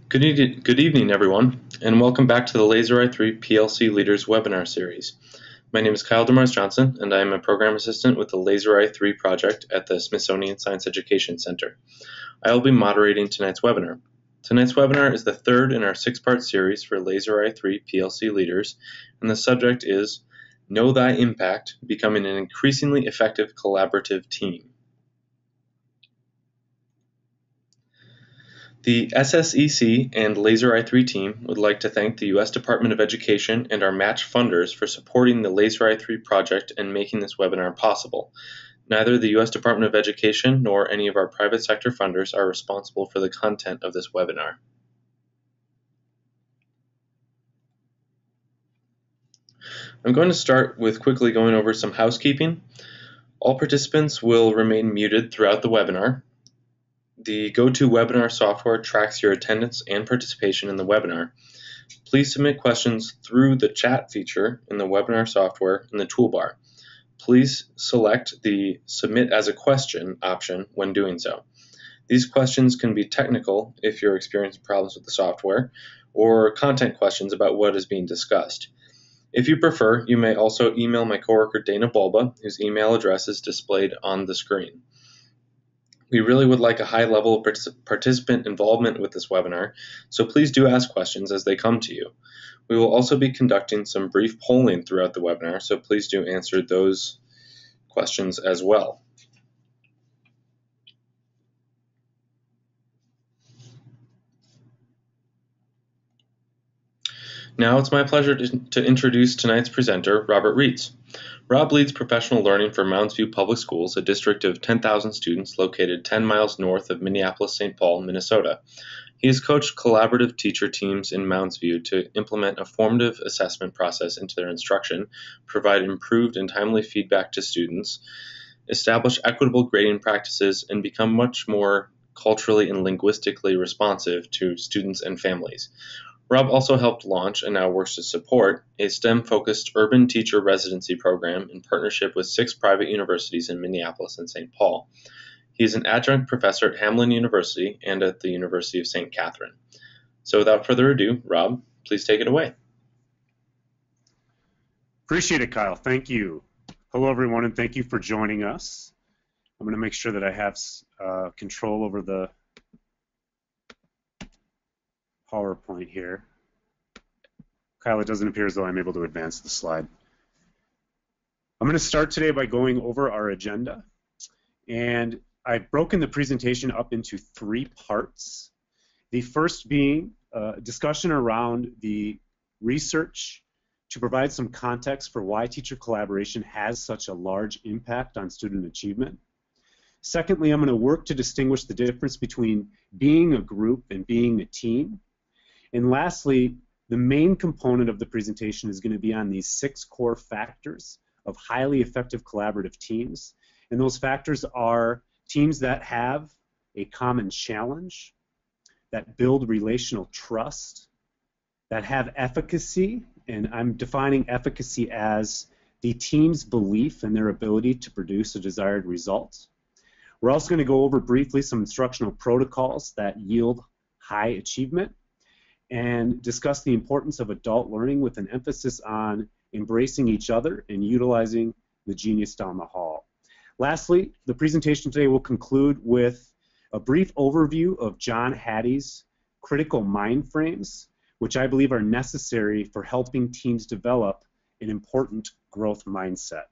Good evening, everyone, and welcome back to the Laser i3 PLC Leaders webinar series. My name is Kyle Demars Johnson, and I am a program assistant with the Laser i3 project at the Smithsonian Science Education Center. I will be moderating tonight's webinar. Tonight's webinar is the third in our six-part series for Laser i3 PLC Leaders, and the subject is Know Thy Impact, Becoming an Increasingly Effective Collaborative Team. The SSEC and Laser i3 team would like to thank the U.S. Department of Education and our match funders for supporting the Laser i3 project and making this webinar possible. Neither the U.S. Department of Education nor any of our private sector funders are responsible for the content of this webinar. I'm going to start with quickly going over some housekeeping. All participants will remain muted throughout the webinar. The GoToWebinar software tracks your attendance and participation in the webinar. Please submit questions through the chat feature in the webinar software in the toolbar. Please select the Submit as a Question option when doing so. These questions can be technical if you're experiencing problems with the software, or content questions about what is being discussed. If you prefer, you may also email my coworker Dana Bulba, whose email address is displayed on the screen. We really would like a high level of participant involvement with this webinar, so please do ask questions as they come to you. We will also be conducting some brief polling throughout the webinar, so please do answer those questions as well. Now it's my pleasure to introduce tonight's presenter, Robert Reetz. Rob leads professional learning for Mounds View Public Schools, a district of 10,000 students located 10 miles north of Minneapolis-St. Paul, Minnesota. He has coached collaborative teacher teams in Mounds View to implement a formative assessment process into their instruction, provide improved and timely feedback to students, establish equitable grading practices, and become much more culturally and linguistically responsive to students and families. Rob also helped launch, and now works to support, a STEM-focused urban teacher residency program in partnership with 6 private universities in Minneapolis and St. Paul. He is an adjunct professor at Hamline University and at the University of St. Catherine. So without further ado, Rob, please take it away. Appreciate it, Kyle. Thank you. Hello, everyone, and thank you for joining us. I'm going to make sure that I have control over the PowerPoint here. Kyle, it doesn't appear as though I'm able to advance the slide. I'm going to start today by going over our agenda, and I've broken the presentation up into 3 parts. The first being a discussion around the research to provide some context for why teacher collaboration has such a large impact on student achievement. Secondly, I'm going to work to distinguish the difference between being a group and being a team. And lastly, the main component of the presentation is going to be on these 6 core factors of highly effective collaborative teams. And those factors are teams that have a common challenge, that build relational trust, that have efficacy, and I'm defining efficacy as the team's belief in their ability to produce a desired result. We're also going to go over briefly some instructional protocols that yield high achievement, and discuss the importance of adult learning with an emphasis on embracing each other and utilizing the genius down the hall. Lastly, the presentation today will conclude with a brief overview of John Hattie's critical mind frames, which I believe are necessary for helping teams develop an important growth mindset.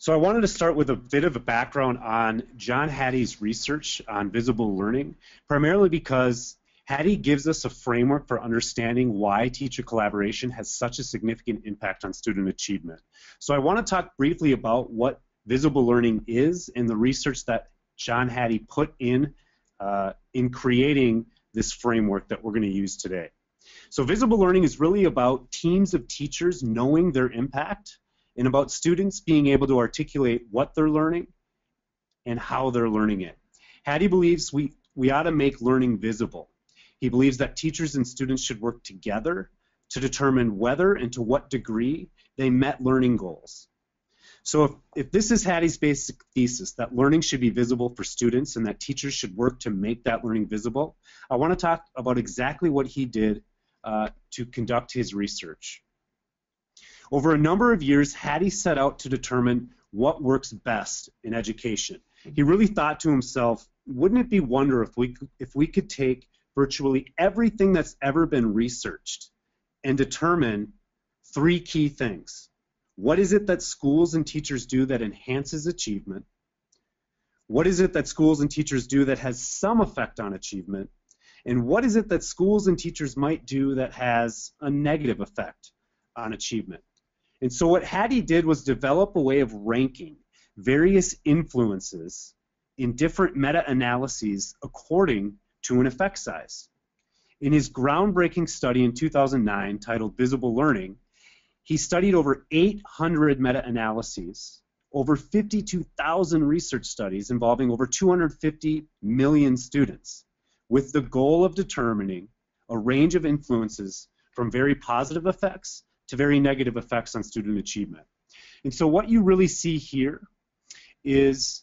So I wanted to start with a bit of a background on John Hattie's research on visible learning, primarily because Hattie gives us a framework for understanding why teacher collaboration has such a significant impact on student achievement. So I want to talk briefly about what visible learning is and the research that John Hattie put in creating this framework that we're going to use today. So visible learning is really about teams of teachers knowing their impact, and about students being able to articulate what they're learning and how they're learning it. Hattie believes we ought to make learning visible. He believes that teachers and students should work together to determine whether and to what degree they met learning goals. So if this is Hattie's basic thesis, that learning should be visible for students and that teachers should work to make that learning visible, I want to talk about exactly what he did to conduct his research. Over a number of years, Hattie set out to determine what works best in education. He really thought to himself, wouldn't it be wonderful if we could take virtually everything that's ever been researched and determine three key things. What is it that schools and teachers do that enhances achievement? What is it that schools and teachers do that has some effect on achievement? And what is it that schools and teachers might do that has a negative effect on achievement? And so what Hattie did was develop a way of ranking various influences in different meta-analyses according to an effect size. In his groundbreaking study in 2009 titled Visible Learning, he studied over 800 meta-analyses, over 52,000 research studies involving over 250 million students, with the goal of determining a range of influences from very positive effects to very negative effects on student achievement. And so what you really see here is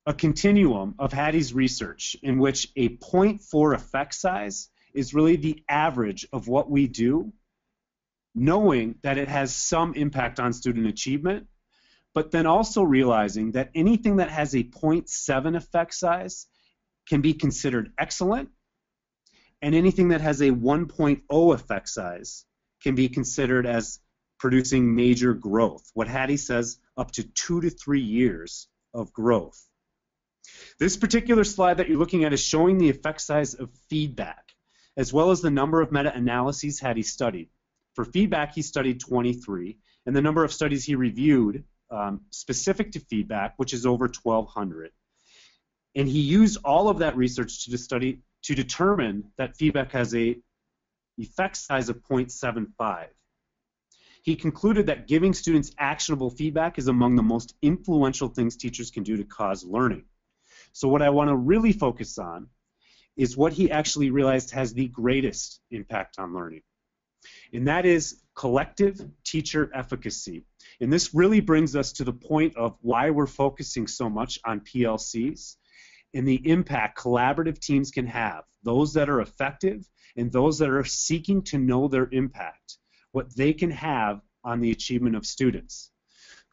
a continuum of Hattie's research in which a 0.4 effect size is really the average of what we do, knowing that it has some impact on student achievement, but then also realizing that anything that has a 0.7 effect size can be considered excellent, and anything that has a 1.0 effect size can be considered as producing major growth, what Hattie says up to 2 to 3 years of growth. This particular slide that you're looking at is showing the effect size of feedback, as well as the number of meta-analyses Hattie studied. For feedback, he studied 23, and the number of studies he reviewed specific to feedback, which is over 1,200. And he used all of that research to determine that feedback has a effect size of 0.75. He concluded that giving students actionable feedback is among the most influential things teachers can do to cause learning. So what I want to really focus on is what he actually realized has the greatest impact on learning. And that is collective teacher efficacy. And this really brings us to the point of why we're focusing so much on PLCs and the impact collaborative teams can have, those that are effective and those that are seeking to know their impact, what they can have on the achievement of students.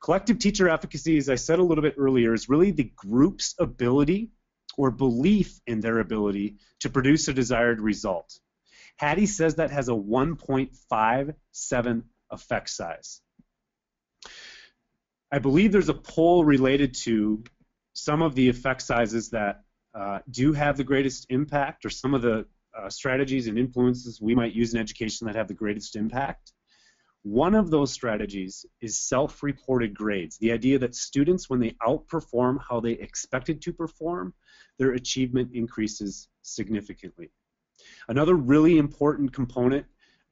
Collective teacher efficacy, as I said a little bit earlier, is really the group's ability or belief in their ability to produce a desired result. Hattie says that has a 1.57 effect size. I believe there's a poll related to some of the effect sizes that do have the greatest impact, or some of the strategies and influences we might use in education that have the greatest impact. One of those strategies is self-reported grades, the idea that students, when they outperform how they expected to perform, their achievement increases significantly. Another really important component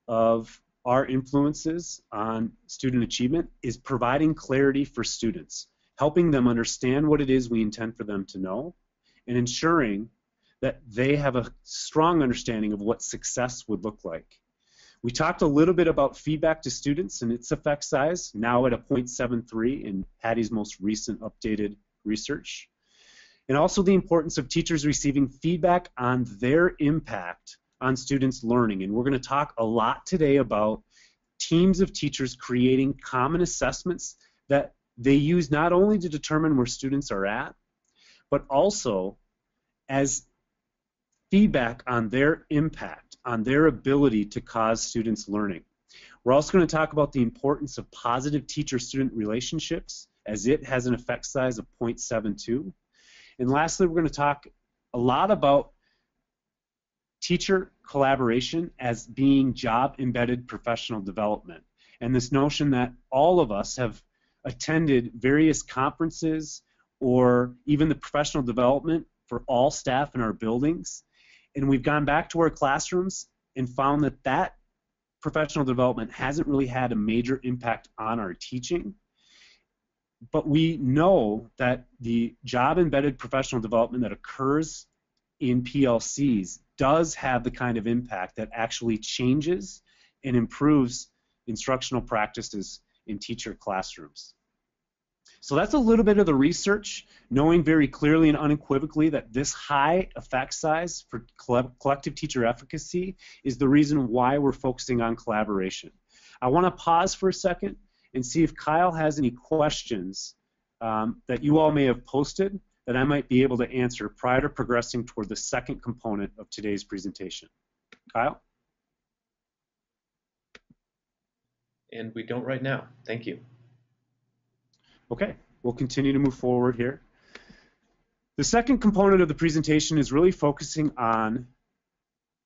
of our influences on student achievement is providing clarity for students, helping them understand what it is we intend for them to know, and ensuring that they have a strong understanding of what success would look like. We talked a little bit about feedback to students and its effect size, now at a 0.73 in Hattie's most recent updated research. And also the importance of teachers receiving feedback on their impact on students' learning. And we're going to talk a lot today about teams of teachers creating common assessments that they use not only to determine where students are at, but also as feedback on their impact, on their ability to cause students' learning. We're also going to talk about the importance of positive teacher-student relationships, as it has an effect size of 0.72. And lastly, we're going to talk a lot about teacher collaboration as being job-embedded professional development, and this notion that all of us have attended various conferences or even the professional development for all staff in our buildings, and we've gone back to our classrooms and found that that professional development hasn't really had a major impact on our teaching. But we know that the job-embedded professional development that occurs in PLCs does have the kind of impact that actually changes and improves instructional practices in teacher classrooms. So that's a little bit of the research, knowing very clearly and unequivocally that this high effect size for collective teacher efficacy is the reason why we're focusing on collaboration. I want to pause for a second and see if Kyle has any questions that you all may have posted that I might be able to answer prior to progressing toward the second component of today's presentation. Kyle? And we don't right now. Thank you. Okay, we'll continue to move forward here. The second component of the presentation is really focusing on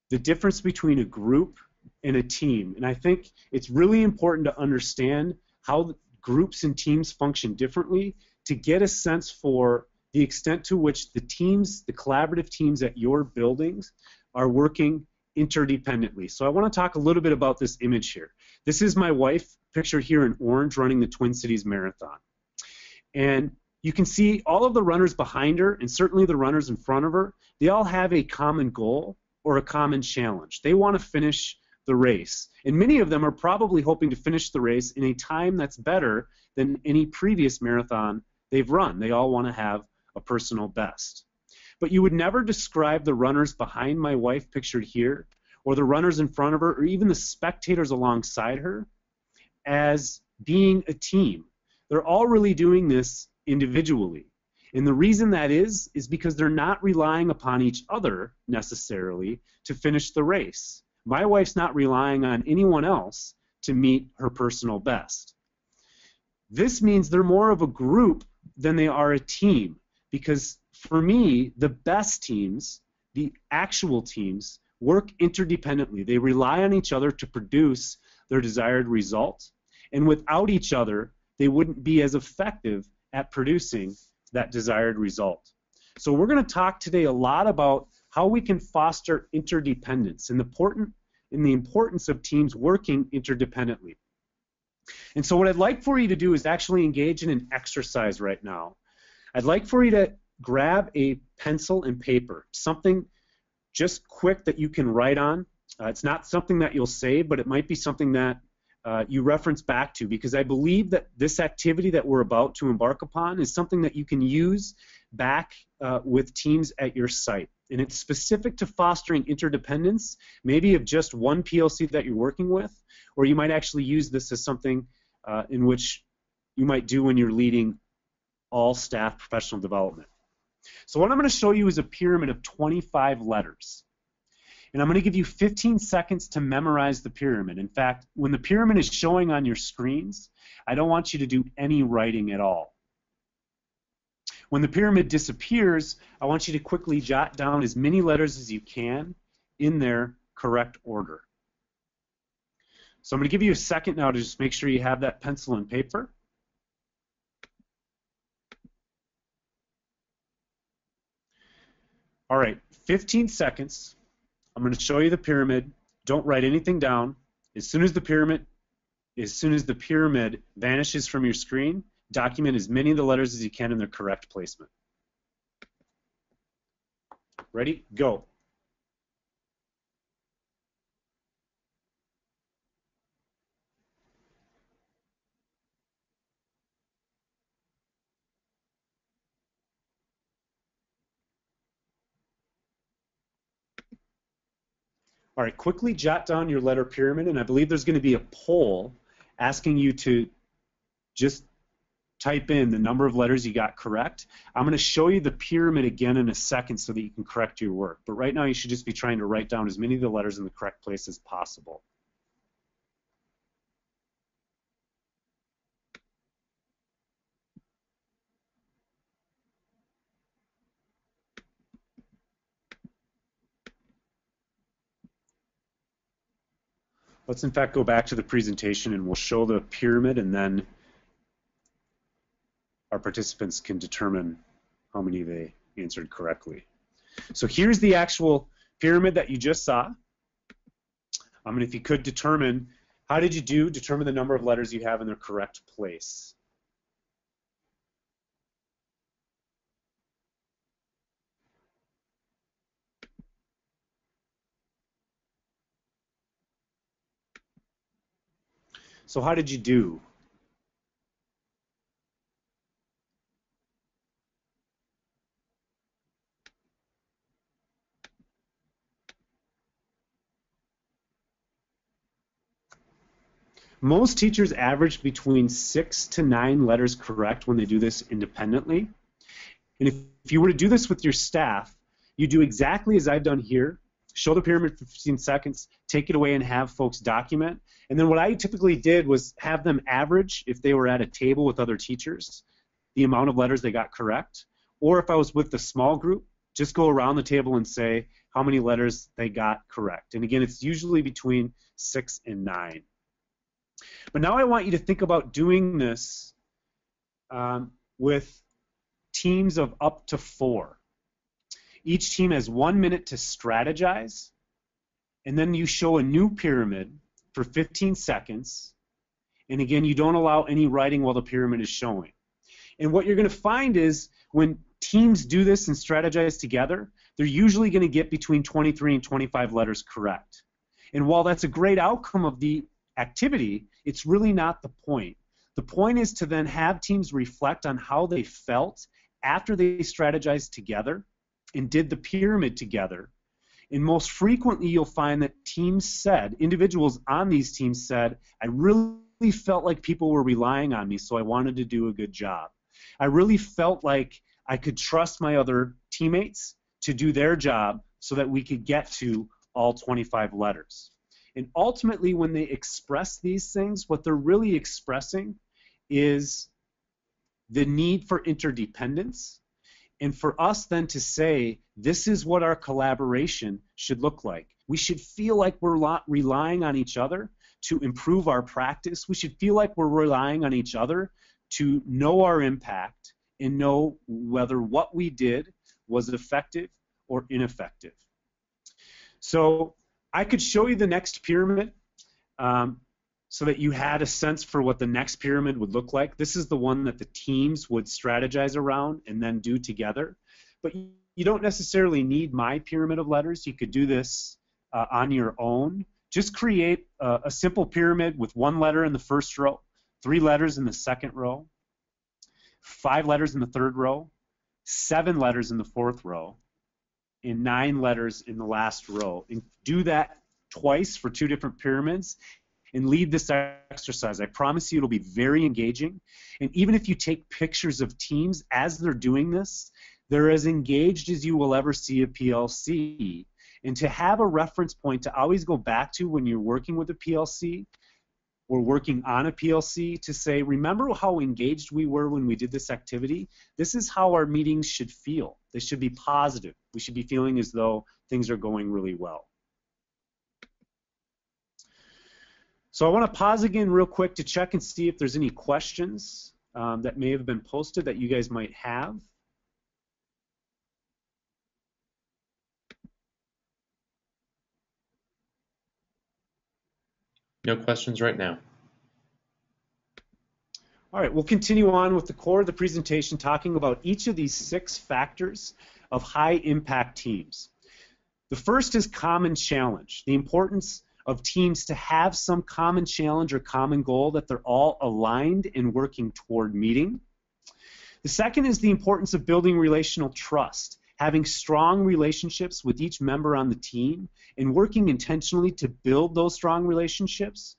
the difference between a group and a team. And I think it's really important to understand how groups and teams function differently to get a sense for the extent to which the teams, the collaborative teams at your buildings are working interdependently. So I want to talk a little bit about this image here. This is my wife, pictured here in orange, running the Twin Cities Marathon. And you can see all of the runners behind her, and certainly the runners in front of her, they all have a common goal or a common challenge. They want to finish the race. And many of them are probably hoping to finish the race in a time that's better than any previous marathon they've run. They all want to have a personal best. But you would never describe the runners behind my wife, pictured here, or the runners in front of her, or even the spectators alongside her, as being a team. They're all really doing this individually. And the reason that is because they're not relying upon each other necessarily to finish the race. My wife's not relying on anyone else to meet her personal best. This means they're more of a group than they are a team, because for me, the best teams, the actual teams, work interdependently. They rely on each other to produce their desired result, and without each other, they wouldn't be as effective at producing that desired result. So we're going to talk today a lot about how we can foster interdependence and the importance of teams working interdependently. And so what I'd like for you to do is actually engage in an exercise right now. I'd like for you to grab a pencil and paper, something just quick that you can write on. It's not something that you'll save, but it might be something that you reference back to, because I believe that this activity that we're about to embark upon is something that you can use back with teams at your site. And it's specific to fostering interdependence, maybe of just one PLC that you're working with, or you might actually use this as something in which you might do when you're leading all staff professional development. So what I'm going to show you is a pyramid of 25 letters. And I'm going to give you 15 seconds to memorize the pyramid. In fact, when the pyramid is showing on your screens, I don't want you to do any writing at all. When the pyramid disappears, I want you to quickly jot down as many letters as you can in their correct order. So I'm going to give you a second now to just make sure you have that pencil and paper. All right, 15 seconds. I'm going to show you the pyramid. Don't write anything down. As soon as the pyramid vanishes from your screen, document as many of the letters as you can in their correct placement. Ready? Go. All right, quickly jot down your letter pyramid, and I believe there's going to be a poll asking you to just type in the number of letters you got correct. I'm going to show you the pyramid again in a second so that you can correct your work. But right now you should just be trying to write down as many of the letters in the correct place as possible. Let's in fact go back to the presentation and we'll show the pyramid, and then our participants can determine how many they answered correctly. So here's the actual pyramid that you just saw. And if you could determine, how did you do? Determine the number of letters you have in their correct place. So how did you do? Most teachers average between 6 to 9 letters correct when they do this independently. And if you were to do this with your staff, you do exactly as I've done here. Show the pyramid for 15 seconds, take it away and have folks document. And then what I typically did was have them average, if they were at a table with other teachers, the amount of letters they got correct. Or if I was with the small group, just go around the table and say how many letters they got correct. And again, it's usually between 6 and 9. But now I want you to think about doing this with teams of up to 4. Each team has 1 minute to strategize, and then you show a new pyramid for 15 seconds, and again, you don't allow any writing while the pyramid is showing. And what you're going to find is when teams do this and strategize together, they're usually going to get between 23 and 25 letters correct. And while that's a great outcome of the activity, it's really not the point. The point is to then have teams reflect on how they felt after they strategized together and did the pyramid together. And most frequently you'll find that teams said, individuals on these teams said, I really felt like people were relying on me, so I wanted to do a good job. I really felt like I could trust my other teammates to do their job so that we could get to all 25 letters. And ultimately, when they express these things, what they're really expressing is the need for interdependence, and for us then to say, this is what our collaboration should look like. We should feel like we're relying on each other to improve our practice. We should feel like we're relying on each other to know our impact and know whether what we did was effective or ineffective. So I could show you the next pyramid so that you had a sense for what the next pyramid would look like. This is the one that the teams would strategize around and then do together. But you don't necessarily need my pyramid of letters. You could do this on your own. Just create a simple pyramid with 1 letter in the first row, 3 letters in the second row, 5 letters in the third row, 7 letters in the fourth row, and 9 letters in the last row. And do that twice for 2 different pyramids and lead this exercise. I promise you it'll be very engaging. And even if you take pictures of teams as they're doing this, they're as engaged as you will ever see a PLC. And to have a reference point to always go back to when you're working with a PLC or working on a PLC to say, remember how engaged we were when we did this activity? This is how our meetings should feel. They should be positive. We should be feeling as though things are going really well. So I want to pause again real quick to check and see if there's any questions that may have been posted that you guys might have. No questions right now. All right, we'll continue on with the core of the presentation, talking about each of these 6 factors of high impact teams. The first is common challenge, the importance of teams to have some common challenge or common goal that they're all aligned and working toward meeting. The second is the importance of building relational trust, having strong relationships with each member on the team and working intentionally to build those strong relationships,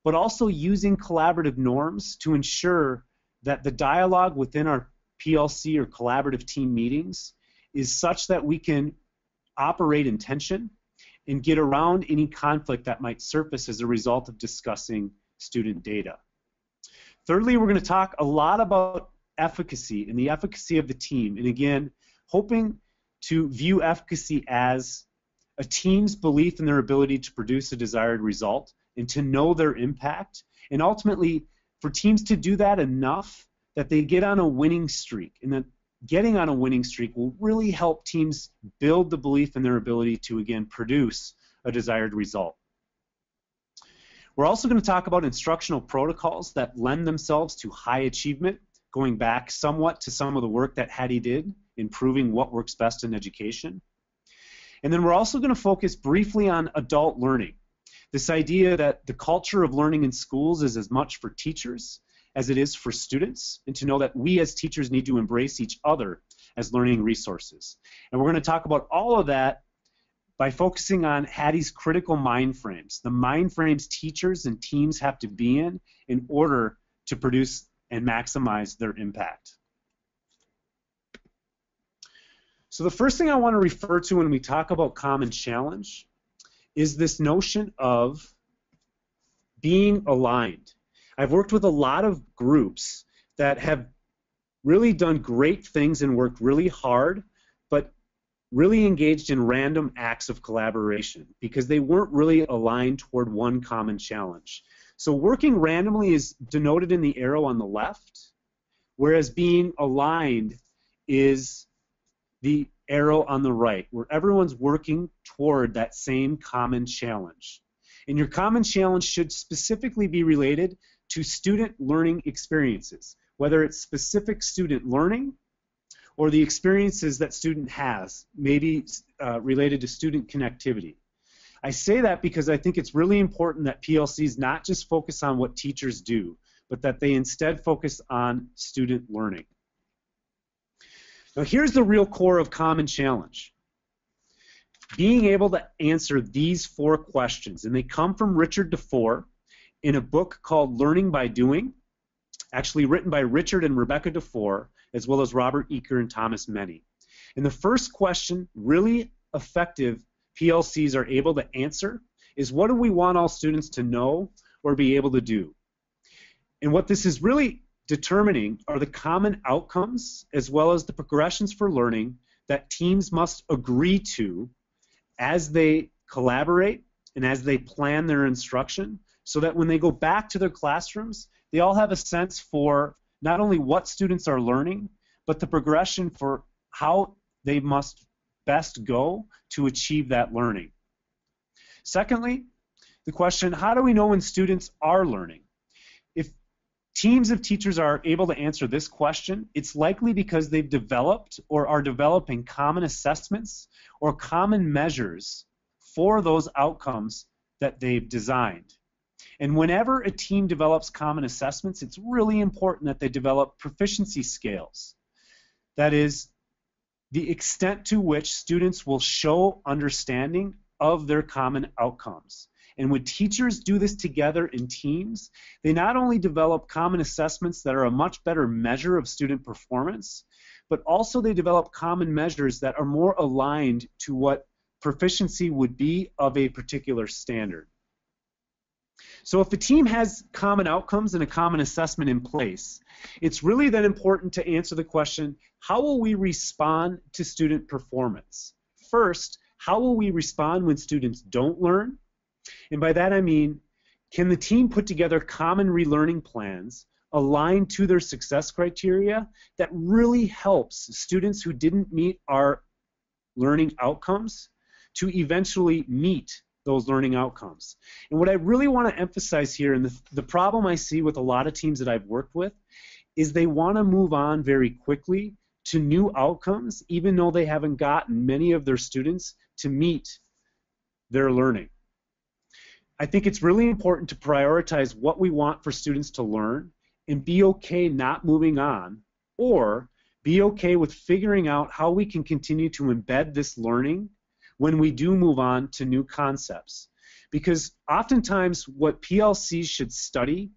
but also using collaborative norms to ensure that the dialogue within our PLC or collaborative team meetings is such that we can operate in tension and get around any conflict that might surface as a result of discussing student data. Thirdly, we're going to talk a lot about efficacy and the efficacy of the team. And again, hoping to view efficacy as a team's belief in their ability to produce a desired result and to know their impact, and ultimately for teams to do that enough that they get on a winning streak, and that getting on a winning streak will really help teams build the belief in their ability to, again, produce a desired result. We're also going to talk about instructional protocols that lend themselves to high achievement, going back somewhat to some of the work that Hattie did, improving what works best in education. And then we're also going to focus briefly on adult learning. This idea that the culture of learning in schools is as much for teachers as it is for students, and to know that we as teachers need to embrace each other as learning resources. And we're going to talk about all of that by focusing on Hattie's critical mind frames, the mind frames teachers and teams have to be in order to produce and maximize their impact. So the first thing I want to refer to when we talk about common challenge is this notion of being aligned. I've worked with a lot of groups that have really done great things and worked really hard, but really engaged in random acts of collaboration because they weren't really aligned toward one common challenge. So working randomly is denoted in the arrow on the left, whereas being aligned is the arrow on the right, where everyone's working toward that same common challenge. And your common challenge should specifically be related to student learning experiences, whether it's specific student learning or the experiences that student has, maybe related to student connectivity. I say that because I think it's really important that PLCs not just focus on what teachers do, but that they instead focus on student learning. Now here's the real core of common challenge. Being able to answer these 4 questions, and they come from Richard DeFore in a book called Learning by Doing, actually written by Richard and Rebecca DeFore, as well as Robert Eaker and Thomas Meny. And the first question really effective PLCs are able to answer is, what do we want all students to know or be able to do? And what this is really determining are the common outcomes as well as the progressions for learning that teams must agree to as they collaborate and as they plan their instruction, so that when they go back to their classrooms, they all have a sense for not only what students are learning, but the progression for how they must best go to achieve that learning. Secondly, the question, how do we know when students are learning? If teams of teachers are able to answer this question, it's likely because they've developed or are developing common assessments or common measures for those outcomes that they've designed. And whenever a team develops common assessments, it's really important that they develop proficiency scales. That is, the extent to which students will show understanding of their common outcomes. And when teachers do this together in teams, they not only develop common assessments that are a much better measure of student performance, but also they develop common measures that are more aligned to what proficiency would be of a particular standard. So if a team has common outcomes and a common assessment in place, it's really then important to answer the question, how will we respond to student performance? First, how will we respond when students don't learn? And by that I mean, can the team put together common relearning plans aligned to their success criteria that really helps students who didn't meet our learning outcomes to eventually meet those learning outcomes? And what I really want to emphasize here, and the problem I see with a lot of teams that I've worked with, is they want to move on very quickly to new outcomes, even though they haven't gotten many of their students to meet their learning. I think it's really important to prioritize what we want for students to learn and be okay not moving on, or be okay with figuring out how we can continue to embed this learning when we do move on to new concepts. Because oftentimes what PLCs should study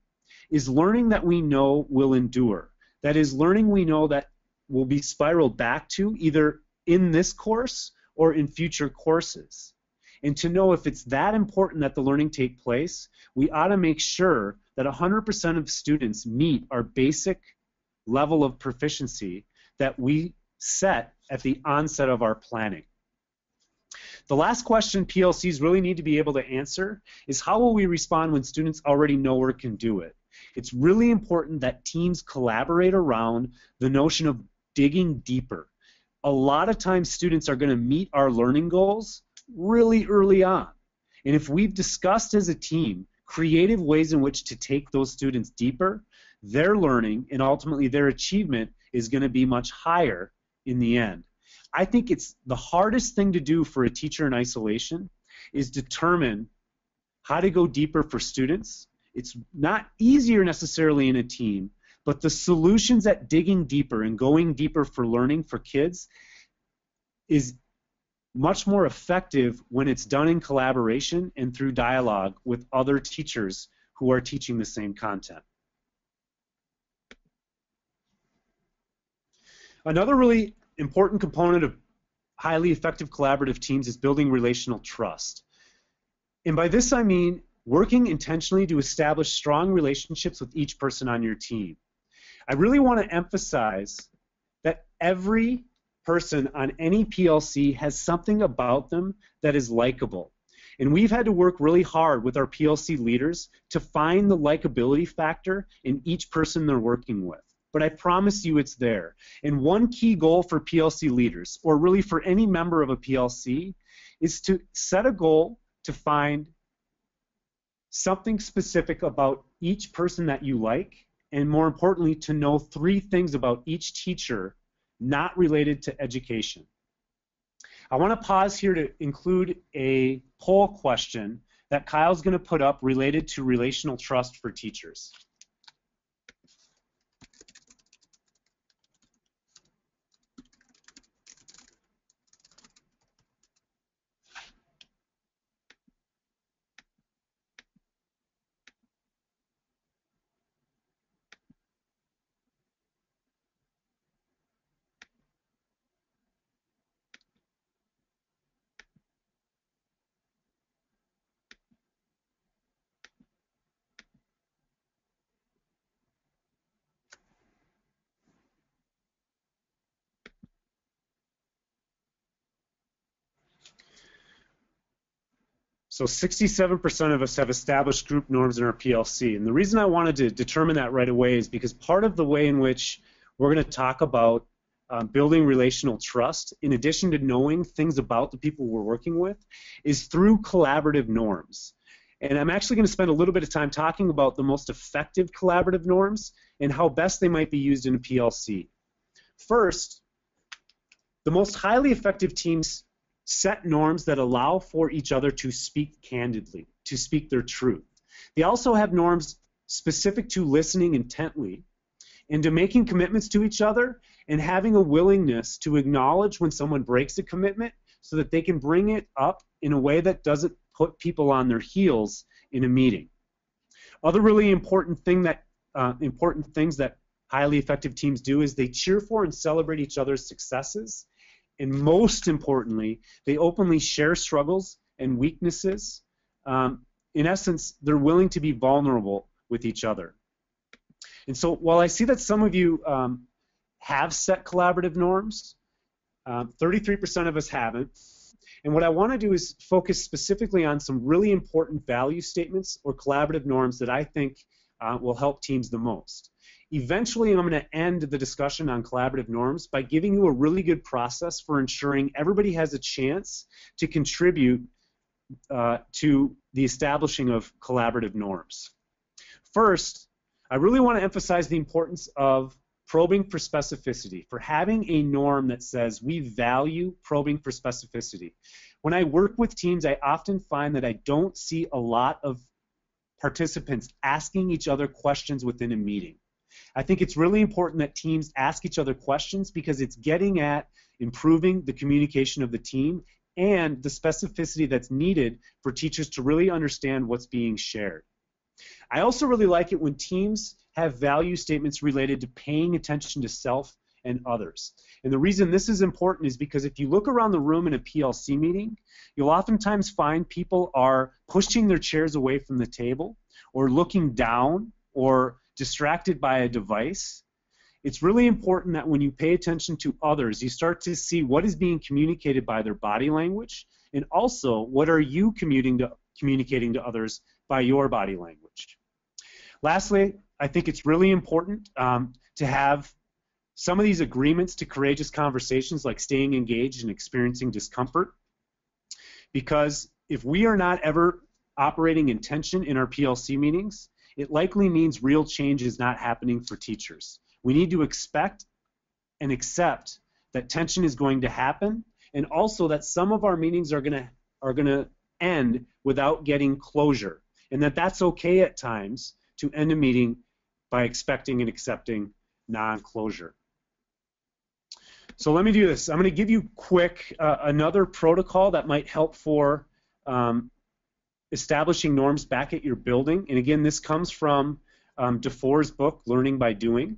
is learning that we know will endure. That is, learning we know that will be spiraled back to either in this course or in future courses. And to know if it's that important that the learning take place, we ought to make sure that 100% of students meet our basic level of proficiency that we set at the onset of our planning. The last question PLCs really need to be able to answer is, how will we respond when students already know or can do it? It's really important that teams collaborate around the notion of digging deeper. A lot of times students are going to meet our learning goals really early on. And if we've discussed as a team creative ways in which to take those students deeper, their learning and ultimately their achievement is going to be much higher in the end. I think it's the hardest thing to do for a teacher in isolation is determine how to go deeper for students. It's not easier necessarily in a team, but the solutions at digging deeper and going deeper for learning for kids is much more effective when it's done in collaboration and through dialogue with other teachers who are teaching the same content. Another really important component of highly effective collaborative teams is building relational trust. And by this I mean working intentionally to establish strong relationships with each person on your team. I really want to emphasize that every person on any PLC has something about them that is likable. And we've had to work really hard with our PLC leaders to find the likability factor in each person they're working with. But I promise you it's there. And one key goal for PLC leaders, or really for any member of a PLC, is to set a goal to find something specific about each person that you like, and more importantly, to know 3 things about each teacher not related to education. I want to pause here to include a poll question that Kyle's going to put up related to relational trust for teachers. So 67% of us have established group norms in our PLC. And the reason I wanted to determine that right away is because part of the way in which we're going to talk about building relational trust, in addition to knowing things about the people we're working with, is through collaborative norms. And I'm actually going to spend a little bit of time talking about the most effective collaborative norms and how best they might be used in a PLC. First, the most highly effective teams set norms that allow for each other to speak candidly, to speak their truth. They also have norms specific to listening intently and to making commitments to each other and having a willingness to acknowledge when someone breaks a commitment so that they can bring it up in a way that doesn't put people on their heels in a meeting. Other really important things that highly effective teams do is they cheer for and celebrate each other's successes. And most importantly, they openly share struggles and weaknesses. In essence, they're willing to be vulnerable with each other. And so while I see that some of you have set collaborative norms, 33% of us haven't. And what I want to do is focus specifically on some really important value statements or collaborative norms that I think will help teams the most. Eventually, I'm going to end the discussion on collaborative norms by giving you a really good process for ensuring everybody has a chance to contribute to the establishing of collaborative norms. First, I really want to emphasize the importance of probing for specificity, for having a norm that says we value probing for specificity. When I work with teams, I often find that I don't see a lot of participants asking each other questions within a meeting. I think it's really important that teams ask each other questions because it's getting at improving the communication of the team and the specificity that's needed for teachers to really understand what's being shared. I also really like it when teams have value statements related to paying attention to self and others. And the reason this is important is because if you look around the room in a PLC meeting, you'll oftentimes find people are pushing their chairs away from the table or looking down or distracted by a device. It's really important that when you pay attention to others, you start to see what is being communicated by their body language, and also what are you communicating to others by your body language. Lastly, I think it's really important to have some of these agreements to courageous conversations, like staying engaged and experiencing discomfort, because if we are not ever operating in tension in our PLC meetings, it likely means real change is not happening for teachers. We need to expect and accept that tension is going to happen, and also that some of our meetings are going to end without getting closure, and that's okay at times to end a meeting by expecting and accepting non-closure. So let me do this. I'm going to give you quick another protocol that might help for establishing norms back at your building. And again, this comes from DeFore's book, Learning by Doing.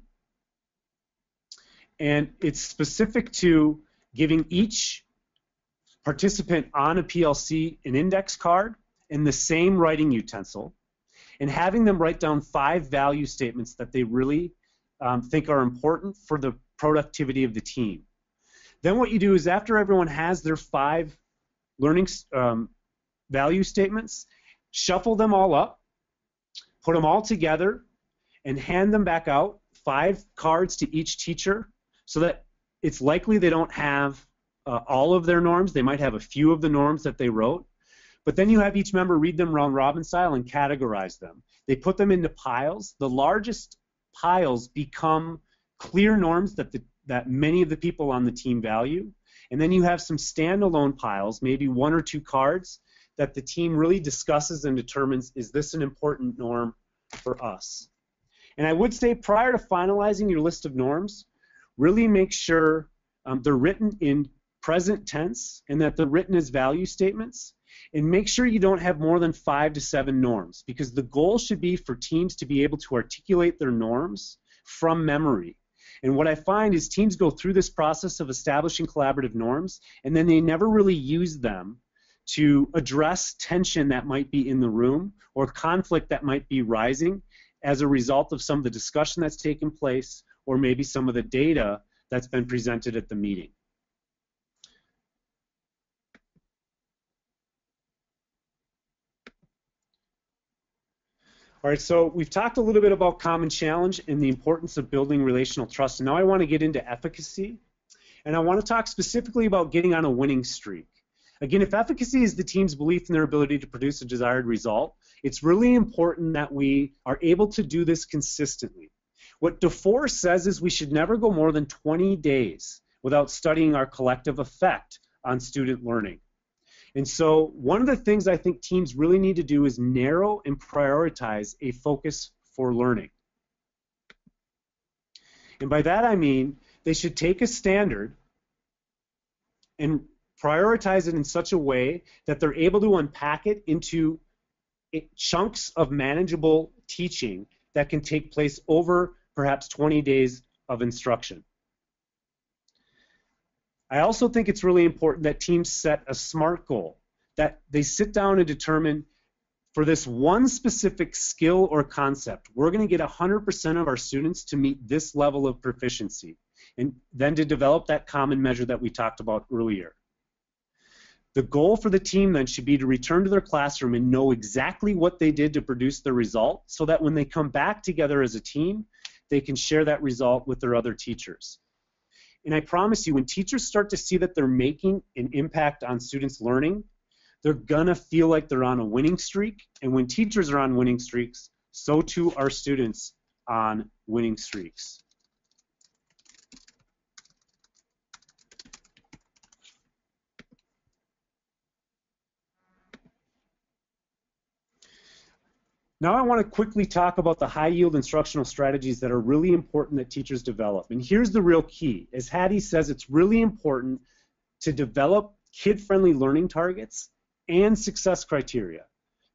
And it's specific to giving each participant on a PLC an index card and the same writing utensil, and having them write down 5 value statements that they really think are important for the productivity of the team. Then what you do is, after everyone has their 5 learning value statements, shuffle them all up, put them all together, and hand them back out, 5 cards to each teacher, so that it's likely they don't have all of their norms. They might have a few of the norms that they wrote. But then you have each member read them round robin style and categorize them. They put them into piles. The largest piles become clear norms that many of the people on the team value. And then you have some standalone piles, maybe 1 or 2 cards, that the team really discusses and determines, is this an important norm for us? And I would say, prior to finalizing your list of norms, really make sure they're written in present tense and that they're written as value statements. And make sure you don't have more than 5 to 7 norms, because the goal should be for teams to be able to articulate their norms from memory. And what I find is teams go through this process of establishing collaborative norms, and then they never really use them to address tension that might be in the room or conflict that might be rising as a result of some of the discussion that's taken place, or maybe some of the data that's been presented at the meeting. All right, so we've talked a little bit about common challenge and the importance of building relational trust. And now I want to get into efficacy. And I want to talk specifically about getting on a winning streak. Again, if efficacy is the team's belief in their ability to produce a desired result, it's really important that we are able to do this consistently. What DeFore says is we should never go more than 20 days without studying our collective effect on student learning. And so one of the things I think teams really need to do is narrow and prioritize a focus for learning. And by that I mean they should take a standard and prioritize it in such a way that they're able to unpack it into chunks of manageable teaching that can take place over perhaps 20 days of instruction. I also think it's really important that teams set a SMART goal, that they sit down and determine, for this one specific skill or concept, we're going to get 100% of our students to meet this level of proficiency, and then to develop that common measure that we talked about earlier. The goal for the team then should be to return to their classroom and know exactly what they did to produce the result, so that when they come back together as a team, they can share that result with their other teachers. And I promise you, when teachers start to see that they're making an impact on students' learning, they're gonna feel like they're on a winning streak. And when teachers are on winning streaks, so too are students on winning streaks. Now I want to quickly talk about the high-yield instructional strategies that are really important that teachers develop. And here's the real key. As Hattie says, it's really important to develop kid-friendly learning targets and success criteria.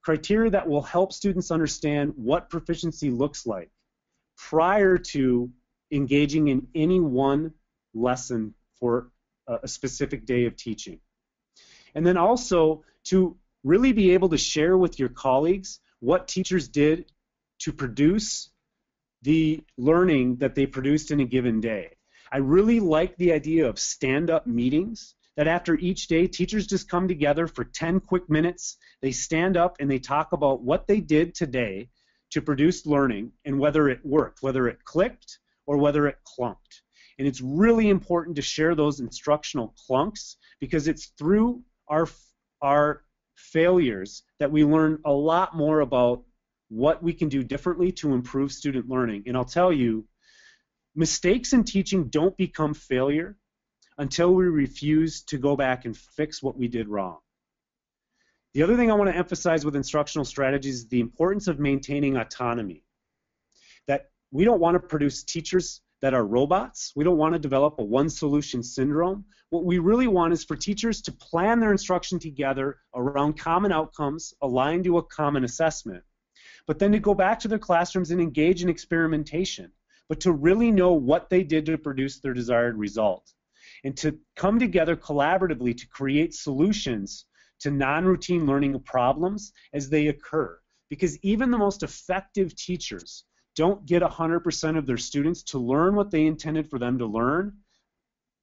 Criteria that will help students understand what proficiency looks like prior to engaging in any one lesson for a specific day of teaching. And then also to really be able to share with your colleagues what teachers did to produce the learning that they produced in a given day. I really like the idea of stand-up meetings, that after each day, teachers just come together for 10 quick minutes, they stand up and they talk about what they did today to produce learning and whether it worked, whether it clicked or whether it clunked. And it's really important to share those instructional clunks, because it's through our failures that we learn a lot more about what we can do differently to improve student learning. And I'll tell you, mistakes in teaching don't become failure until we refuse to go back and fix what we did wrong. The other thing I want to emphasize with instructional strategies is the importance of maintaining autonomy. That we don't want to produce teachers that are robots. We don't want to develop a one-solution syndrome. What we really want is for teachers to plan their instruction together around common outcomes aligned to a common assessment, but then to go back to their classrooms and engage in experimentation, but to really know what they did to produce their desired result, and to come together collaboratively to create solutions to non-routine learning problems as they occur. Because even the most effective teachers don't get 100% of their students to learn what they intended for them to learn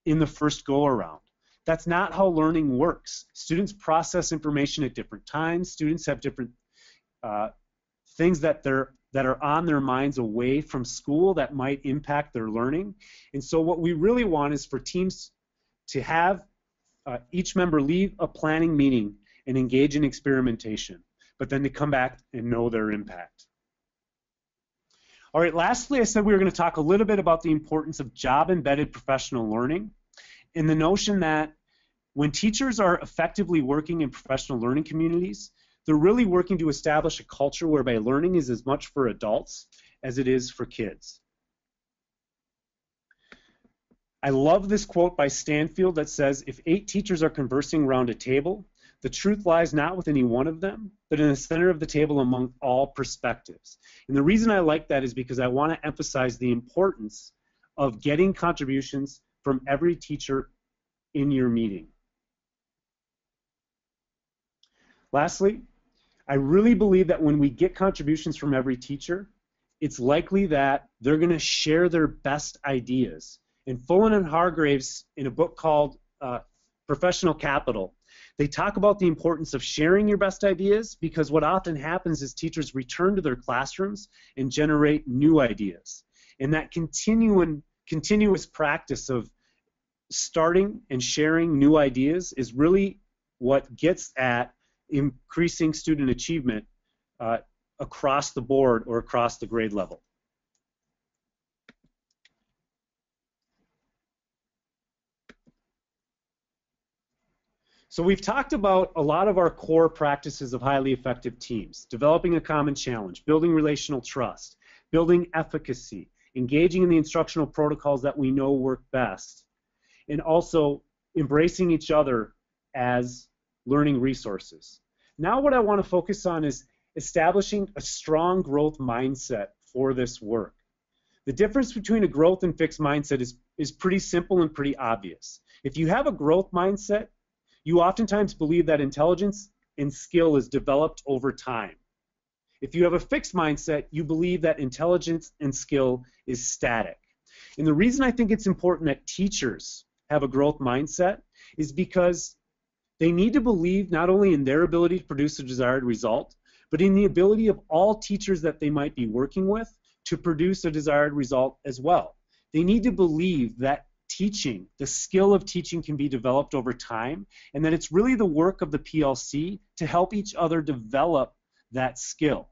in the first go-around. That's not how learning works. Students process information at different times. Students have different things that are on their minds away from school that might impact their learning. And so what we really want is for teams to have each member leave a planning meeting and engage in experimentation, but then to come back and know their impact. All right, lastly, I said we were going to talk a little bit about the importance of job-embedded professional learning and the notion that when teachers are effectively working in professional learning communities, they're really working to establish a culture whereby learning is as much for adults as it is for kids. I love this quote by Stanfield that says, if 8 teachers are conversing around a table, the truth lies not with any one of them, but in the center of the table among all perspectives. And the reason I like that is because I want to emphasize the importance of getting contributions from every teacher in your meeting. Lastly, I really believe that when we get contributions from every teacher, it's likely that they're going to share their best ideas. And Fullen and Hargraves, in a book called Professional Capital, they talk about the importance of sharing your best ideas, because what often happens is teachers return to their classrooms and generate new ideas. And that continuous practice of starting and sharing new ideas is really what gets at increasing student achievement across the board or across the grade level. So we've talked about a lot of our core practices of highly effective teams: developing a common challenge, building relational trust, building efficacy, engaging in the instructional protocols that we know work best, and also embracing each other as learning resources. Now what I want to focus on is establishing a strong growth mindset for this work. The difference between a growth and fixed mindset is pretty simple and pretty obvious. If you have a growth mindset, you oftentimes believe that intelligence and skill is developed over time. If you have a fixed mindset, you believe that intelligence and skill is static. And the reason I think it's important that teachers have a growth mindset is because they need to believe not only in their ability to produce a desired result, but in the ability of all teachers that they might be working with to produce a desired result as well. They need to believe that teaching, the skill of teaching, can be developed over time, and that it's really the work of the PLC to help each other develop that skill.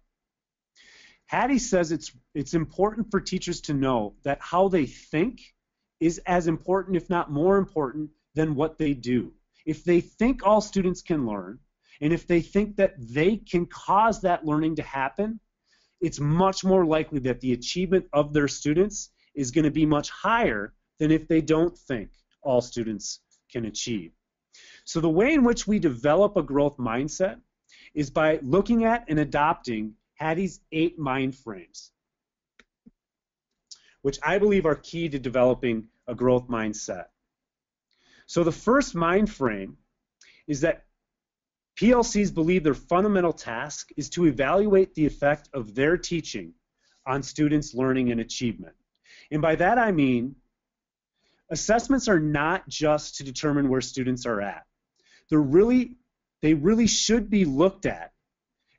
Hattie says it's important for teachers to know that how they think is as important, if not more important, than what they do. If they think all students can learn, and if they think that they can cause that learning to happen, it's much more likely that the achievement of their students is going to be much higher than if they don't think all students can achieve. So the way in which we develop a growth mindset is by looking at and adopting Hattie's 8 mind frames, which I believe are key to developing a growth mindset. So the first mind frame is that PLCs believe their fundamental task is to evaluate the effect of their teaching on students' learning and achievement. And by that I mean, assessments are not just to determine where students are at. They really should be looked at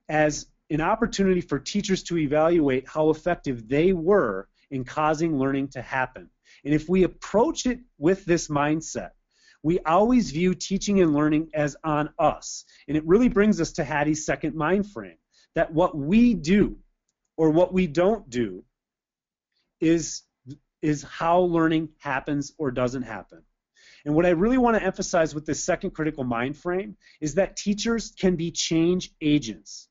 as an opportunity for teachers to evaluate how effective they were in causing learning to happen. And if we approach it with this mindset, we always view teaching and learning as on us. And it really brings us to Hattie's second mind frame, that what we do or what we don't do is how learning happens or doesn't happen. And what I really want to emphasize with this second critical mind frame is that teachers can be change agents.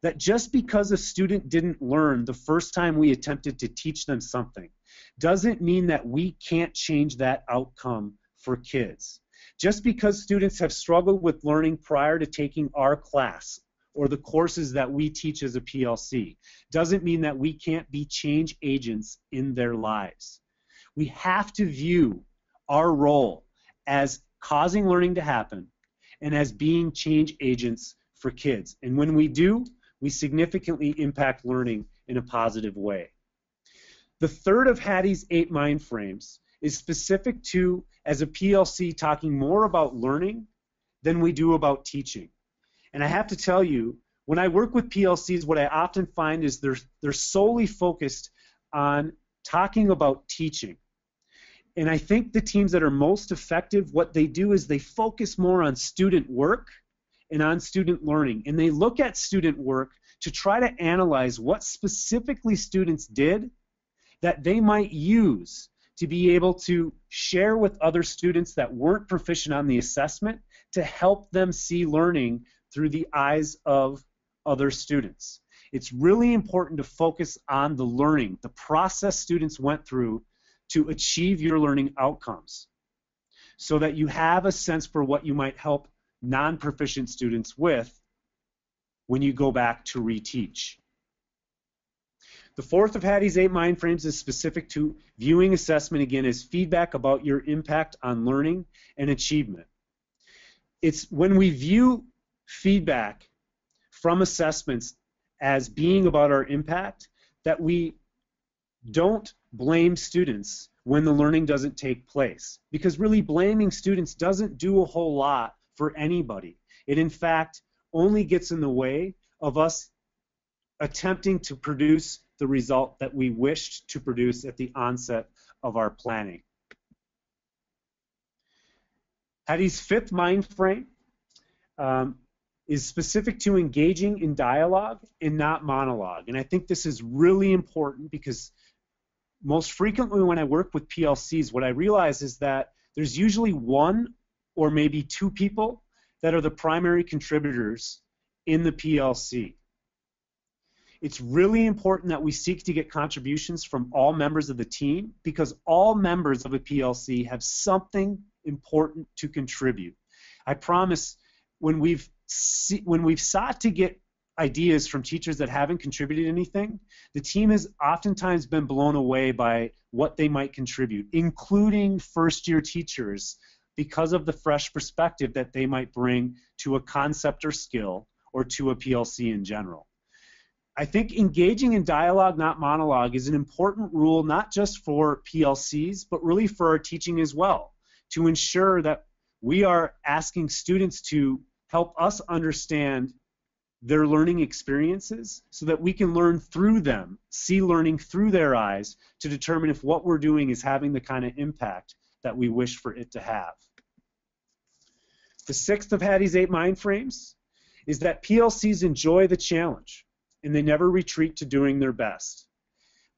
That just because a student didn't learn the first time we attempted to teach them something doesn't mean that we can't change that outcome for kids. Just because students have struggled with learning prior to taking our class or the courses that we teach as a PLC doesn't mean that we can't be change agents in their lives. We have to view our role as causing learning to happen and as being change agents for kids. And when we do, we significantly impact learning in a positive way. The third of Hattie's 8 mind frames is specific to, as a PLC, talking more about learning than we do about teaching. And I have to tell you, when I work with PLCs, what I often find is they're solely focused on talking about teaching. And I think the teams that are most effective, what they do is they focus more on student work and on student learning. And they look at student work to try to analyze what specifically students did that they might use to be able to share with other students that weren't proficient on the assessment to help them see learning through the eyes of other students. It's really important to focus on the learning, the process students went through to achieve your learning outcomes, so that you have a sense for what you might help non-proficient students with when you go back to reteach. The fourth of Hattie's 8 mind frames is specific to viewing assessment, again, as feedback about your impact on learning and achievement. It's when we view feedback from assessments as being about our impact that we don't blame students when the learning doesn't take place. Because really blaming students doesn't do a whole lot for anybody. It in fact only gets in the way of us attempting to produce the result that we wished to produce at the onset of our planning. Hattie's 5th mind frame is specific to engaging in dialogue and not monologue. And I think this is really important because most frequently when I work with PLCs, what I realize is that there's usually one or maybe two people that are the primary contributors in the PLC. It's really important that we seek to get contributions from all members of the team because all members of a PLC have something important to contribute. I promise when we've sought to get ideas from teachers that haven't contributed anything, the team has oftentimes been blown away by what they might contribute, including first-year teachers, because of the fresh perspective that they might bring to a concept or skill or to a PLC in general. I think engaging in dialogue, not monologue, is an important rule not just for PLCs, but really for our teaching as well, to ensure that we are asking students to help us understand their learning experiences so that we can learn through them, see learning through their eyes to determine if what we're doing is having the kind of impact that we wish for it to have. The 6th of Hattie's 8 mind frames is that PLCs enjoy the challenge and they never retreat to doing their best.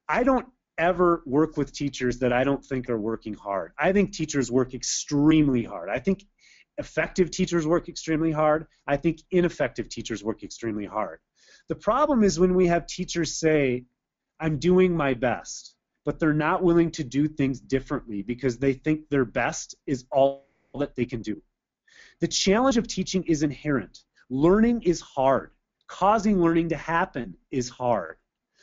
I don't ever work with teachers that I don't think are working hard. I think teachers work extremely hard. I think effective teachers work extremely hard. I think ineffective teachers work extremely hard. The problem is when we have teachers say, I'm doing my best, but they're not willing to do things differently because they think their best is all that they can do. The challenge of teaching is inherent. Learning is hard. Causing learning to happen is hard.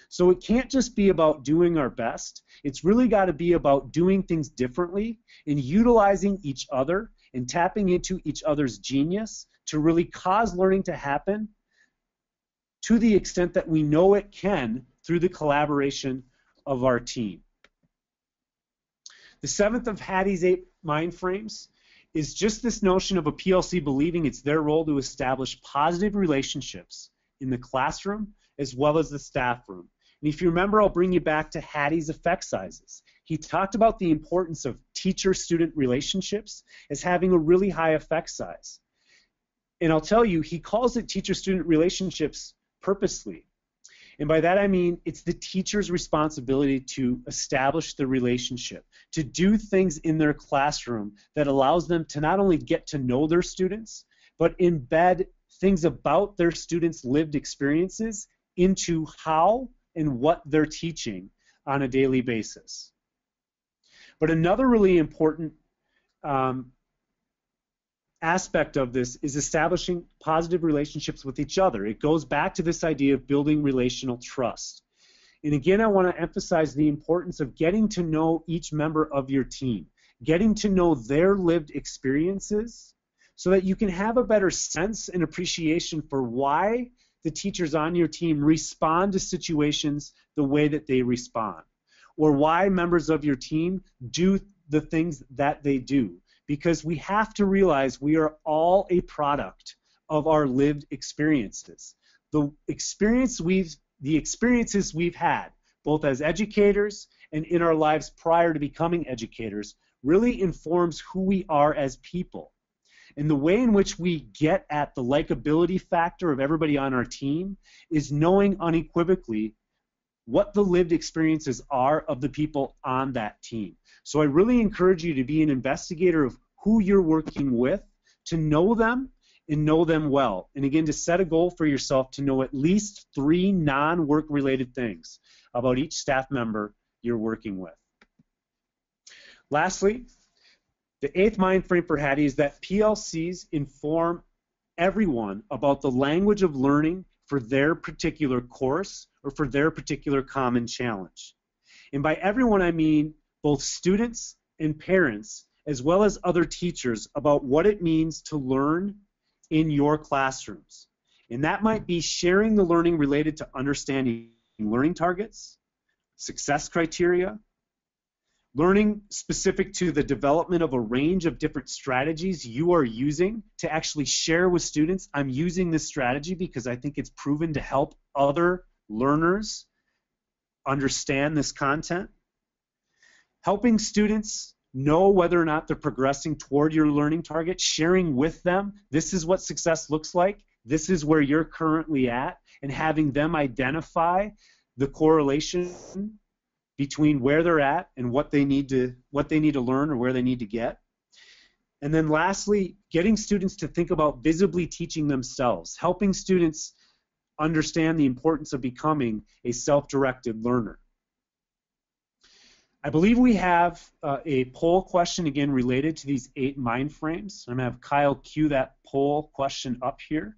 So it can't just be about doing our best. It's really got to be about doing things differently and utilizing each other and tapping into each other's genius to really cause learning to happen to the extent that we know it can through the collaboration of our team. The 7th of Hattie's 8 mind frames is just this notion of a PLC believing it's their role to establish positive relationships in the classroom as well as the staff room. And if you remember, I'll bring you back to Hattie's effect sizes. He talked about the importance of teacher-student relationships as having a really high effect size. And I'll tell you, he calls it teacher-student relationships purposely. And by that I mean it's the teacher's responsibility to establish the relationship, to do things in their classroom that allows them to not only get to know their students, but embed things about their students' lived experiences into how and what they're teaching on a daily basis. But another really important aspect of this is establishing positive relationships with each other. It goes back to this idea of building relational trust. And again, I want to emphasize the importance of getting to know each member of your team, getting to know their lived experiences so that you can have a better sense and appreciation for why the teachers on your team respond to situations the way that they respond, or why members of your team do the things that they do. Because we have to realize we are all a product of our lived experiences. The experiences we've had, both as educators and in our lives prior to becoming educators, really informs who we are as people. And the way in which we get at the likability factor of everybody on our team is knowing unequivocally what the lived experiences are of the people on that team. So I really encourage you to be an investigator of who you're working with, to know them and know them well. And again, to set a goal for yourself to know at least 3 non-work related things about each staff member you're working with. Lastly, the 8th mind frame for Hattie is that PLCs inform everyone about the language of learning for their particular course or for their particular common challenge. And by everyone, I mean both students and parents, as well as other teachers, about what it means to learn in your classrooms. And that might be sharing the learning related to understanding learning targets, success criteria, learning specific to the development of a range of different strategies you are using to actually share with students. I'm using this strategy because I think it's proven to help other learners understand this content. Helping students know whether or not they're progressing toward your learning target, sharing with them, this is what success looks like, this is where you're currently at, and having them identify the correlation between where they're at and what they need to learn or where they need to get. And then lastly, getting students to think about visibly teaching themselves, helping students understand the importance of becoming a self-directed learner. I believe we have a poll question again related to these 8 mind frames. I'm going to have Kyle cue that poll question up here.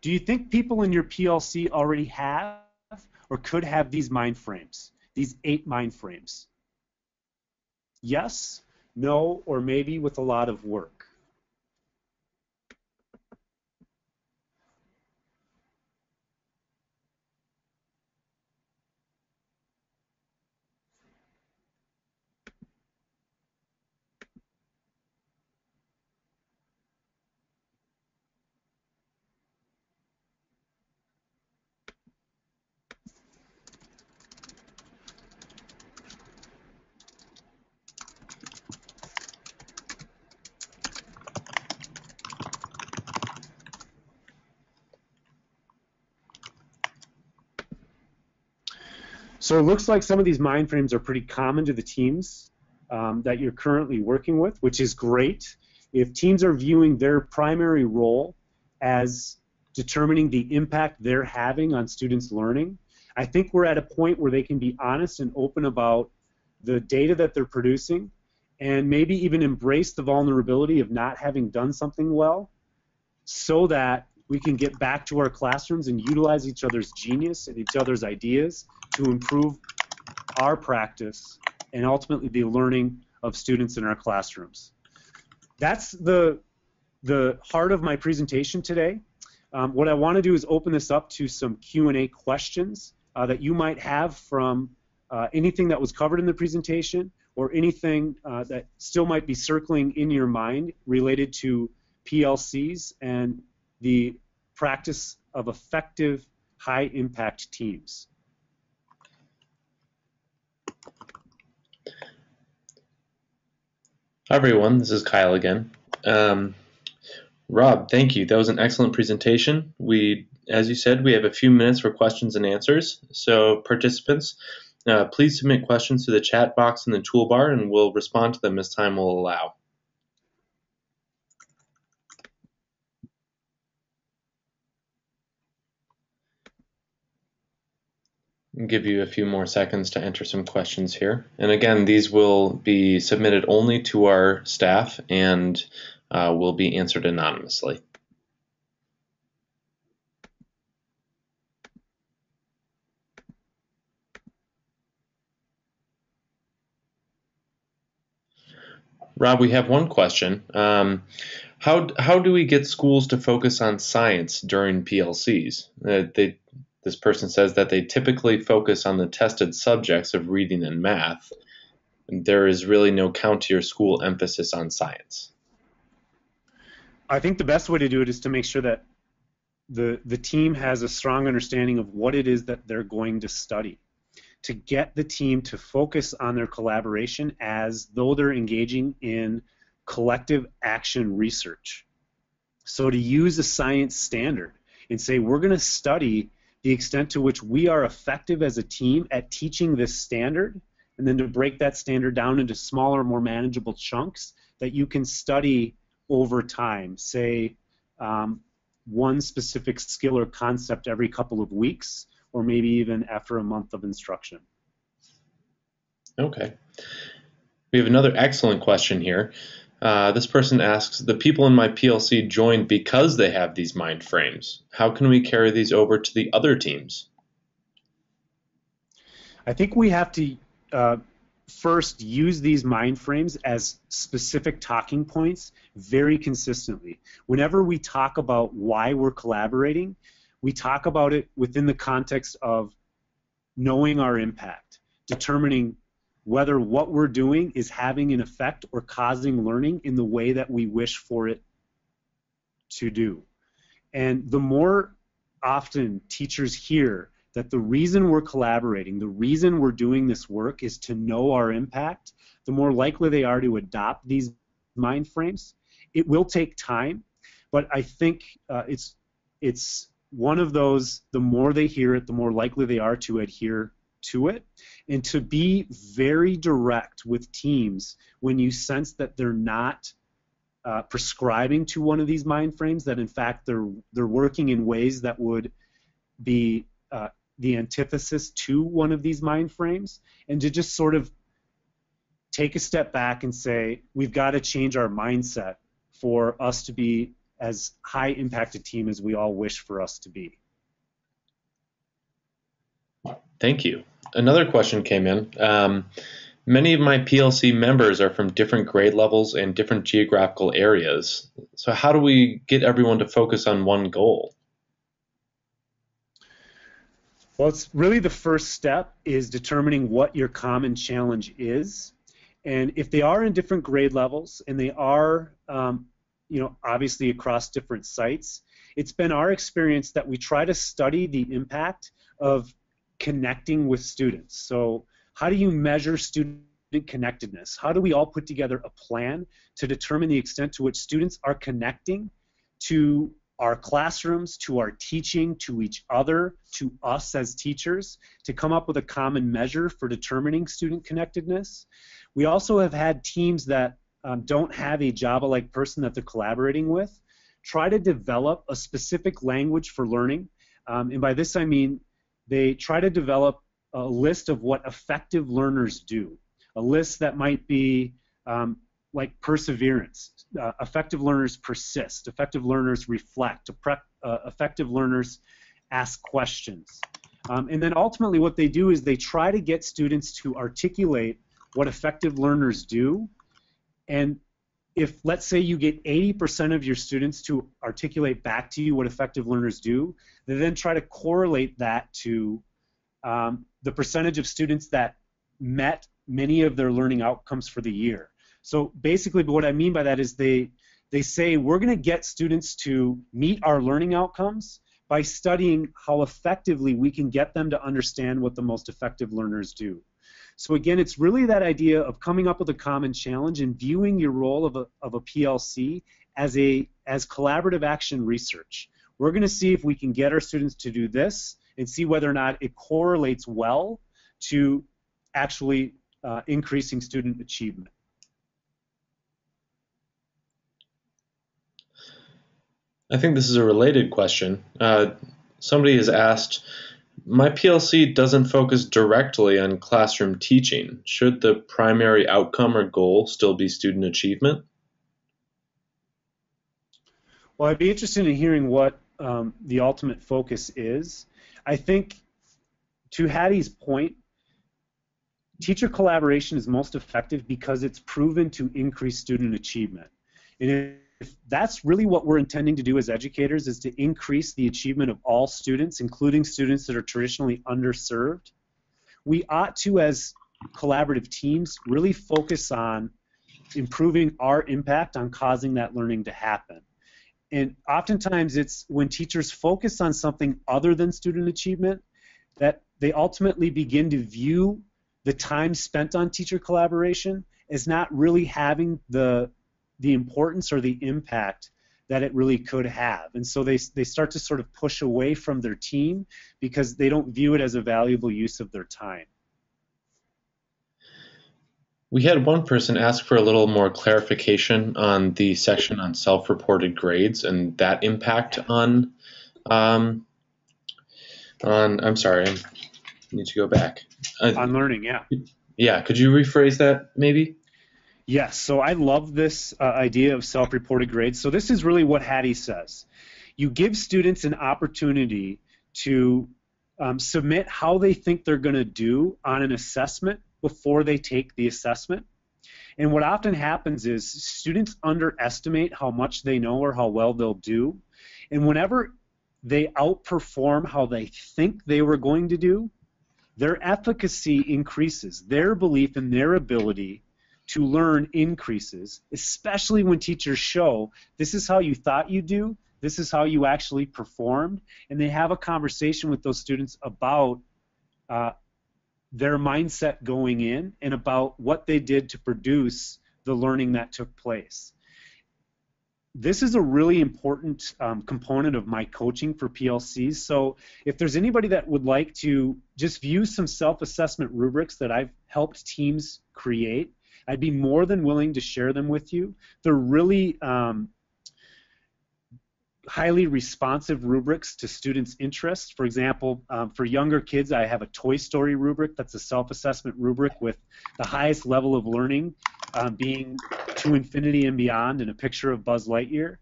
Do you think people in your PLC already have or could have these mind frames, these 8 mind frames? Yes, no, or maybe with a lot of work. So it looks like some of these mind frames are pretty common to the teams that you're currently working with, which is great. If teams are viewing their primary role as determining the impact they're having on students' learning, I think we're at a point where they can be honest and open about the data that they're producing and maybe even embrace the vulnerability of not having done something well so that we can get back to our classrooms and utilize each other's genius and each other's ideas to improve our practice and ultimately the learning of students in our classrooms. That's the heart of my presentation today. What I want to do is open this up to some Q&A questions that you might have from anything that was covered in the presentation or anything that still might be circling in your mind related to PLCs and the practice of effective high-impact teams. Hi everyone, this is Kyle again. Rob, thank you. That was an excellent presentation. As you said, we have a few minutes for questions and answers. So participants, please submit questions to the chat box in the toolbar and we'll respond to them as time will allow. I'll give you a few more seconds to enter some questions here. And again, these will be submitted only to our staff and will be answered anonymously. Rob, we have one question. How do we get schools to focus on science during PLCs? This person says that they typically focus on the tested subjects of reading and math. And there is really no count to your school emphasis on science. I think the best way to do it is to make sure that the team has a strong understanding of what it is that they're going to study, to get the team to focus on their collaboration as though they're engaging in collective action research. So to use a science standard and say we're going to study the extent to which we are effective as a team at teaching this standard, and then to break that standard down into smaller, more manageable chunks that you can study over time, say one specific skill or concept every couple of weeks, or maybe even after a month of instruction. Okay. We have another excellent question here. This person asks, the people in my PLC joined because they have these mind frames. How can we carry these over to the other teams? I think we have to first use these mind frames as specific talking points very consistently. Whenever we talk about why we're collaborating, we talk about it within the context of knowing our impact, determining whether what we're doing is having an effect or causing learning in the way that we wish for it to do. And the more often teachers hear that the reason we're collaborating, the reason we're doing this work is to know our impact, the more likely they are to adopt these mind frames. It will take time, but I think it's one of those, the more they hear it, the more likely they are to adhere to it, and to be very direct with teams when you sense that they're not prescribing to one of these mind frames, that in fact they're working in ways that would be the antithesis to one of these mind frames, and to just sort of take a step back and say, we've got to change our mindset for us to be as high impact a team as we all wish for us to be. Thank you. Another question came in. Many of my PLC members are from different grade levels and different geographical areas. So how do we get everyone to focus on one goal? Well, it's really the first step is determining what your common challenge is. And if they are in different grade levels and they are obviously across different sites, it's been our experience that we try to study the impact of connecting with students. So how do you measure student connectedness? How do we all put together a plan to determine the extent to which students are connecting to our classrooms, to our teaching, to each other, to us as teachers, to come up with a common measure for determining student connectedness? We also have had teams that don't have a Java-like person that they're collaborating with try to develop a specific language for learning, and by this I mean they try to develop a list of what effective learners do, a list that might be like perseverance. Effective learners persist. Effective learners reflect. Effective learners ask questions. And then ultimately what they do is they try to get students to articulate what effective learners do. And if, let's say, you get 80% of your students to articulate back to you what effective learners do, they then try to correlate that to the percentage of students that met many of their learning outcomes for the year. So basically what I mean by that is they say we're going to get students to meet our learning outcomes by studying how effectively we can get them to understand what the most effective learners do. So again, it's really that idea of coming up with a common challenge and viewing your role of a PLC as collaborative action research. We're going to see if we can get our students to do this and see whether or not it correlates well to actually increasing student achievement. I think this is a related question. Somebody has asked, my PLC doesn't focus directly on classroom teaching. Should the primary outcome or goal still be student achievement? Well, I'd be interested in hearing what the ultimate focus is. I think, to Hattie's point, teacher collaboration is most effective because it's proven to increase student achievement. And if that's really what we're intending to do as educators, is to increase the achievement of all students, including students that are traditionally underserved, we ought to, as collaborative teams, really focus on improving our impact on causing that learning to happen. And oftentimes it's when teachers focus on something other than student achievement that they ultimately begin to view the time spent on teacher collaboration as not really having the importance or the impact that it really could have. And so they start to sort of push away from their team because they don't view it as a valuable use of their time. We had one person ask for a little more clarification on the section on self-reported grades and that impact on I'm sorry, I need to go back. On learning, yeah. Yeah, could you rephrase that maybe? Yes, so I love this idea of self-reported grades. So this is really what Hattie says. You give students an opportunity to submit how they think they're going to do on an assessment before they take the assessment. And what often happens is students underestimate how much they know or how well they'll do. And whenever they outperform how they think they were going to do, their efficacy increases. Their belief in their ability to learn increases, especially when teachers show this is how you thought you'd do, this is how you actually performed, and they have a conversation with those students about their mindset going in and about what they did to produce the learning that took place. This is a really important component of my coaching for PLCs. So if there's anybody that would like to just view some self-assessment rubrics that I've helped teams create, I'd be more than willing to share them with you. They're really highly responsive rubrics to students' interests. For example, for younger kids, I have a Toy Story rubric that's a self-assessment rubric with the highest level of learning being to infinity and beyond, and a picture of Buzz Lightyear.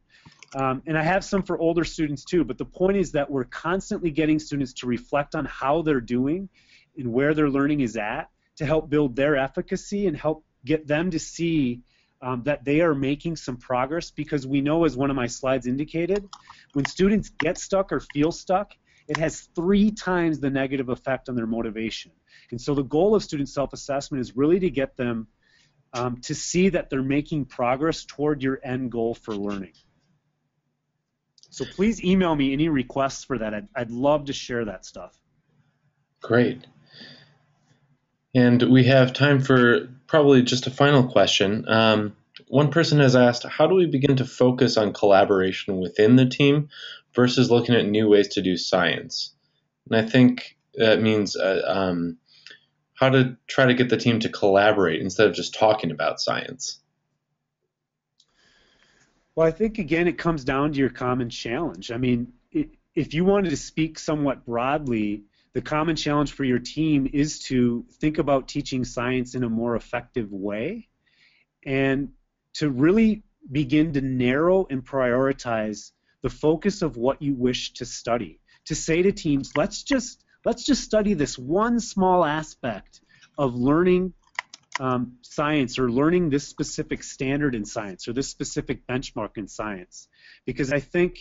And I have some for older students too, but the point is that we're constantly getting students to reflect on how they're doing and where their learning is at to help build their efficacy and help get them to see that they are making some progress, because we know, as one of my slides indicated, when students get stuck or feel stuck, it has 3 times the negative effect on their motivation. And so the goal of student self-assessment is really to get them to see that they're making progress toward your end goal for learning. So please email me any requests for that. I'd love to share that stuff. Great. And we have time for probably just a final question. One person has asked, how do we begin to focus on collaboration within the team versus looking at new ways to do science? And I think that means how to try to get the team to collaborate instead of just talking about science. Well, I think, again, it comes down to your common challenge. I mean, if you wanted to speak somewhat broadly, the common challenge for your team is to think about teaching science in a more effective way and to really begin to narrow and prioritize the focus of what you wish to study. To say to teams, let's just study this one small aspect of learning science, or learning this specific standard in science, or this specific benchmark in science, because I think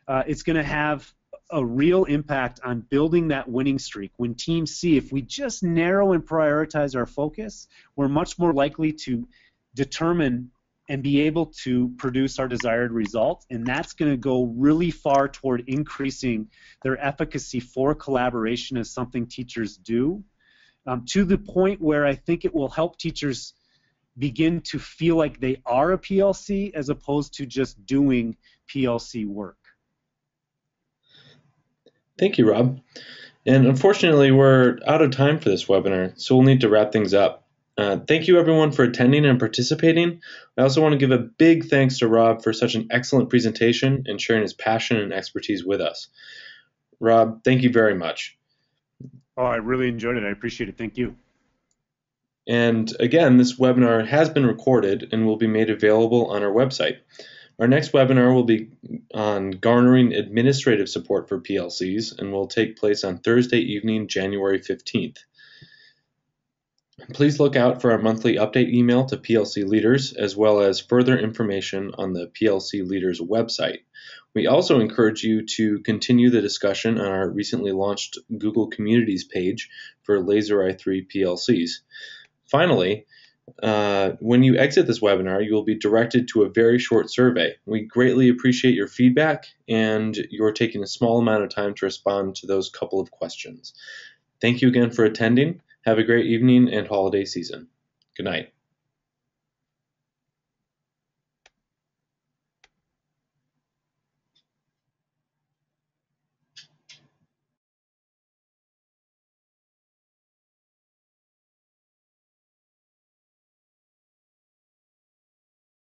it's going to have a real impact on building that winning streak. When teams see, if we just narrow and prioritize our focus, we're much more likely to determine and be able to produce our desired result, and that's going to go really far toward increasing their efficacy for collaboration as something teachers do, to the point where I think it will help teachers begin to feel like they are a PLC as opposed to just doing PLC work. Thank you, Rob. And unfortunately, we're out of time for this webinar, so we'll need to wrap things up. Thank you, everyone, for attending and participating. I also want to give a big thanks to Rob for such an excellent presentation and sharing his passion and expertise with us. Rob, thank you very much. Oh, I really enjoyed it. I appreciate it. Thank you. And again, this webinar has been recorded and will be made available on our website. Our next webinar will be on garnering administrative support for PLCs and will take place on Thursday evening, January 15th. Please look out for our monthly update email to PLC leaders, as well as further information on the PLC Leaders website. We also encourage you to continue the discussion on our recently launched Google Communities page for Laser i3 PLCs. Finally, when you exit this webinar, you will be directed to a very short survey. We greatly appreciate your feedback, and you're taking a small amount of time to respond to those couple of questions. Thank you again for attending. Have a great evening and holiday season. Good night.